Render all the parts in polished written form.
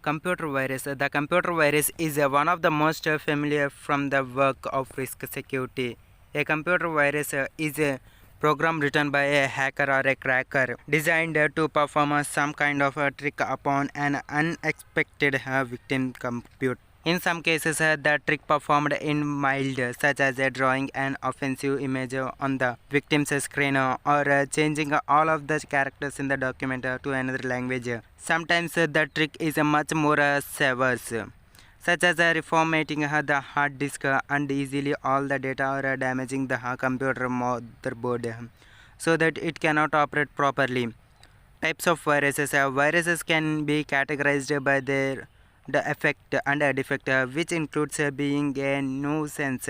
Computer virus. The computer virus is one of the most familiar from the work of risk security. A computer virus is a program written by a hacker or a cracker designed to perform some kind of a trick upon an unexpected victim computer. In some cases, the trick performed in mild, such as drawing an offensive image on the victim's screen or changing all of the characters in the document to another language. Sometimes the trick is much more severe, such as reformatting the hard disk and easily all the data or damaging the computer motherboard so that it cannot operate properly. Types of viruses. Viruses can be categorized by their the effect and defect, which includes being a nuisance,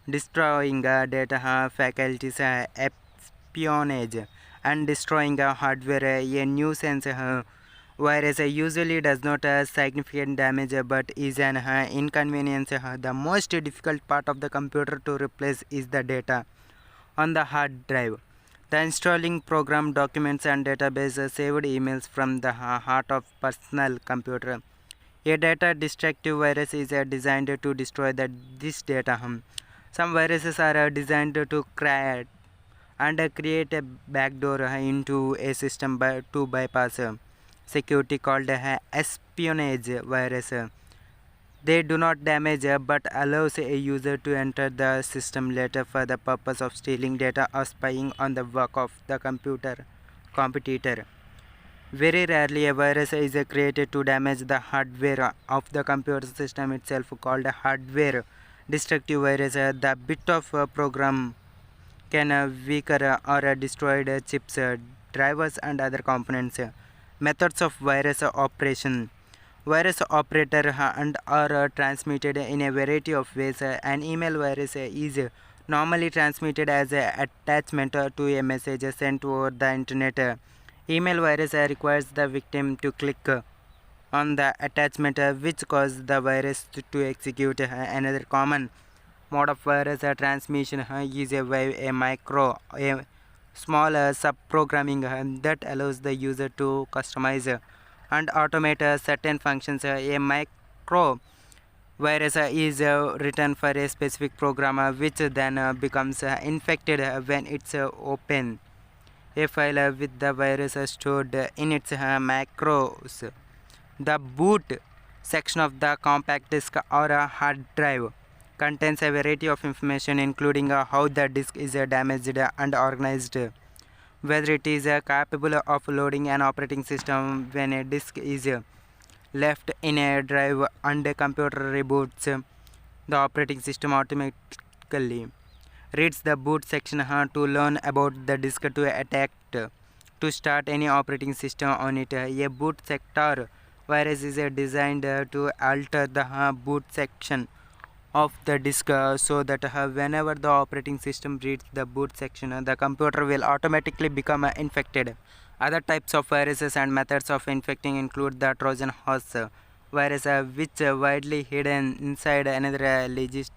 destroying data faculties, espionage, and destroying hardware. A nuisance virus usually does not significant damage but is an inconvenience. The most difficult part of the computer to replace is the data on the hard drive. The installing program documents and database saved emails from the heart of personal computer. A data destructive virus is designed to destroy this data. Some viruses are designed to create create a backdoor into a system to bypass security called espionage virus. They do not damage but allows a user to enter the system later for the purpose of stealing data or spying on the work of the competitor. Very rarely a virus is created to damage the hardware of the computer system itself, called hardware destructive virus. The bit of program can weaker or destroy chips, drivers and other components. Methods of virus operation. Virus operator and are transmitted in a variety of ways. An email virus is normally transmitted as an attachment to a message sent over the internet. Email virus requires the victim to click on the attachment which causes the virus to execute. Another common mode of virus transmission is a small subprogramming that allows the user to customize and automate certain functions. A micro virus is written for a specific program which then becomes infected when it's open a file with the virus stored in its macros. The boot section of the compact disk or a hard drive contains a variety of information including how the disk is damaged and organized, whether it is capable of loading an operating system when a disk is left in a drive and a computer reboots. The operating system automatically reads the boot section to learn about the disk to attack to start any operating system on it. A boot sector virus is designed to alter the boot section of the disk so that whenever the operating system reads the boot section, the computer will automatically become infected. Other types of viruses and methods of infecting include the Trojan horse virus, which widely hidden inside another legitimate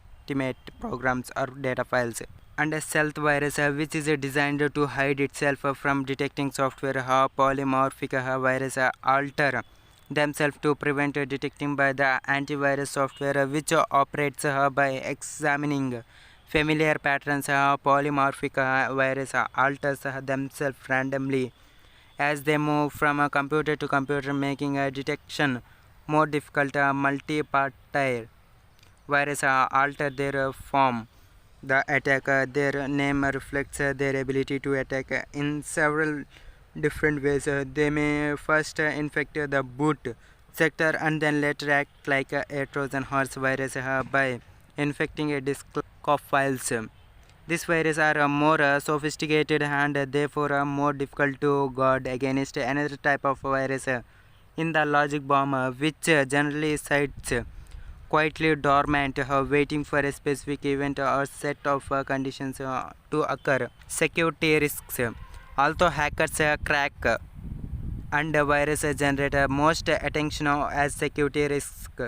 programs or data files, and a stealth virus, which is designed to hide itself from detecting software. Polymorphic virus alter themselves to prevent detecting by the antivirus software which operates by examining familiar patterns. Polymorphic virus alters themselves randomly as they move from a computer to computer, making detection more difficult. Multi-party virus alter their form. The attacker, their name reflects their ability to attack in several different ways. They may first infect the boot sector and then later act like a Trojan horse virus by infecting a disk of files. These viruses are more sophisticated and therefore more difficult to guard against. Another type of virus in the logic bomb, which generally sits quietly dormant, waiting for a specific event or set of conditions to occur. Security risks. Although hackers crack and virus generate most attention as security risks,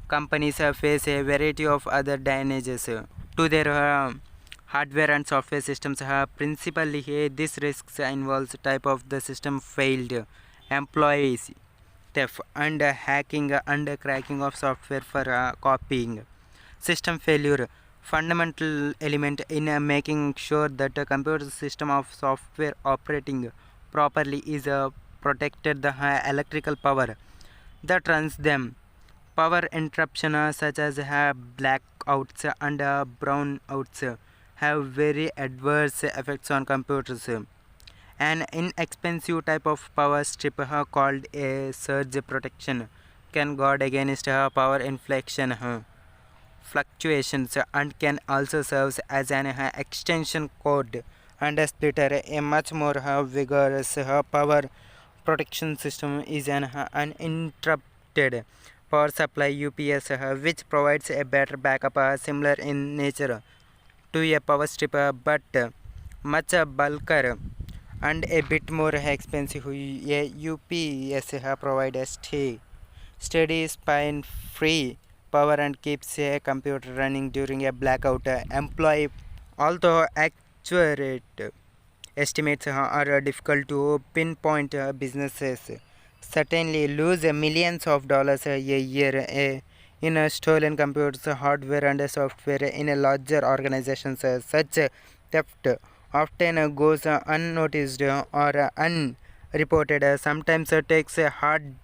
companies face a variety of other damages to their hardware and software systems. Principally, these risks involves type of the system failed, employees theft and hacking and cracking of software for copying. System failure, fundamental element in making sure that a computer system of software operating properly is protected the electrical power that runs them. Power interruption such as blackouts and brownouts have very adverse effects on computers. An inexpensive type of power strip called a surge protection can guard against power inflection fluctuations and can also serve as an extension cord and a splitter. A much more vigorous power protection system is an uninterrupted power supply UPS, which provides a better backup similar in nature to a power strip but much bulkier and a bit more expensive. A UPS provides a steady spine free power and keeps a computer running during a blackout. Employee, although accurate estimates are difficult to pinpoint, businesses certainly lose millions of dollars a year in stolen computers, hardware, and software. In a larger organizations, such theft often goes unnoticed or unreported. Sometimes takes a hard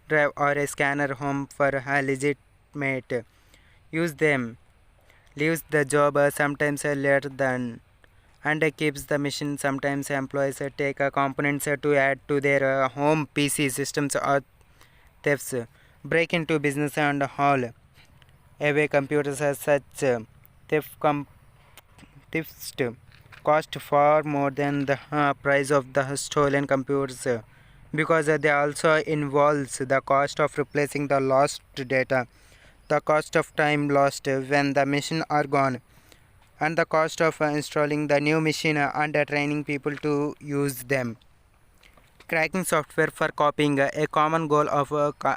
drive or a scanner home for a legitimate use them, leaves the job sometimes later than and keeps the machine. Sometimes employees take components to add to their home PC systems or thefts break into business and haul away computers. As such theft thefts cost far more than the price of the stolen computers because they also involves the cost of replacing the lost data, the cost of time lost when the machine are gone, and the cost of installing the new machine and training people to use them. Cracking software for copying. A common goal of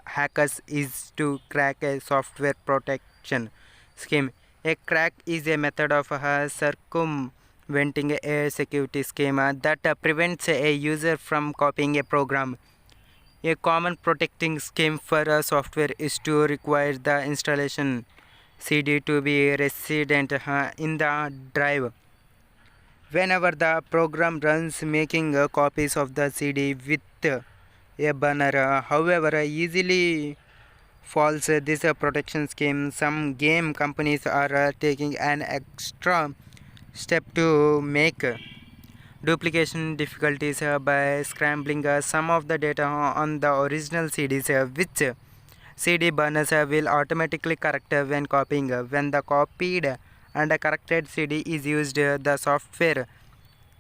hackers is to crack a software protection scheme. A crack is a method of circumventing a security scheme that prevents a user from copying a program. A common protecting scheme for software is to require the installation CD to be resident in the drive whenever the program runs, making copies of the CD with a burner. However, easily falls this protection scheme. Some game companies are taking an extra step to make duplication difficulties by scrambling some of the data on the original CDs, which CD burners will automatically correct when copying. When the copied and corrected CD is used, the software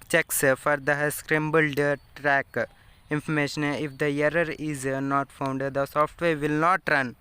checks for the scrambled track information. If the error is not found, the software will not run.